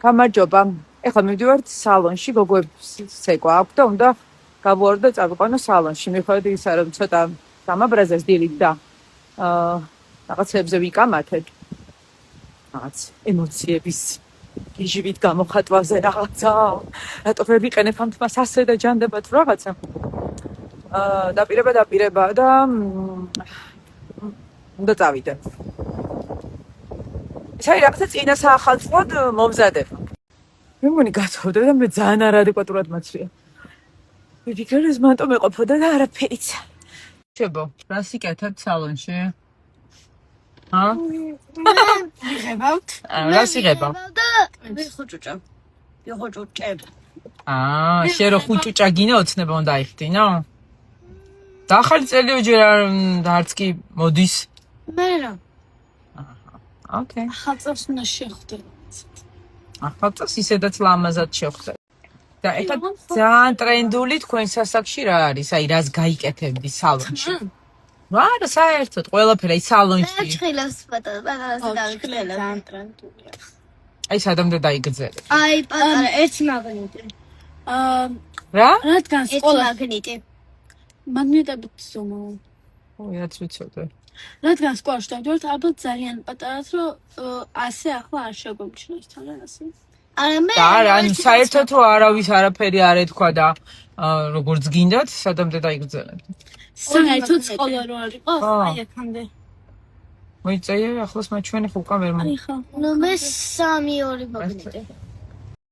გამარჯობა. ეხლა მივდივართ სალონში, გოგოებს ცეკვა აქვს და უნდა გავუარო და წავიყვანო სალონში. მიხედავთ ისა, რომ ცოტა დამაბრაზეს დილით და რაღაცებზე ვიკამათეთ. რაღაც ემოციების გიჟივით გამოხატვაზე რაღაცა. რატო ვერ ვიყენებ ამ თმას ასე და ჯანდება თუ რაღაცა. დაპირება და უნდა წავიდე. საერთოდ რაღაცა წინა საახალწლოდ მომზადება. მე მგონი გათხოვდა და მე ძალიან არადეკვატურად მაცრია. ვიფიქრე რომ მანტო მეყოფოდა და არაფერიც. შებო, რას იკეთებთ სალონში? ვიღებავთ. რას იღებავ? ვიხუჭუჭებ. შენ რო ხუჭუჭა გინდა ოცნება უნდა იხდინო? დაახალი წელი ჯერ არც კი მოდის. მე რა. ოკეი. ახალწელს უნდა შეხვდე. ახალწელს ისედაც ლამაზად შეხვდე. და ეხლა ძალიან ტრენდული თქვენ სასაკში რა არის? აი რას გაიკეთებდი სალონში? არა, საერთოდ ყველაფერი აი სალონში. ჭხილას პატარას დავიწყე ძალიან ტრენდულია. აი სადამდე დაიგრძელე. აი პატარა ერთი მაგნიტი. რა? რადგან სკოლა მაგნიტი. მაგნიტებით ზომა. ой, რაც ვიცოდე. რადგან სკოლაში დავდივართ, ალბათ ძალიან პატარას, რომ ასე ახლა არ შეგვემჩნევს თან ასე. არა მე. არა, ანუ საერთოდ თუ არავის არაფერი არ ეთქვა და როგორც გინდათ, სადამდე დაიგრძელებდი. საერთოდ სკოლა რო არ იყო, აი აქამდე. მოიწეიე ახლოს მაჩვენე ხო უკან ვერ მო. აი ხა. ნუ მე 3-2 მაგნიტი.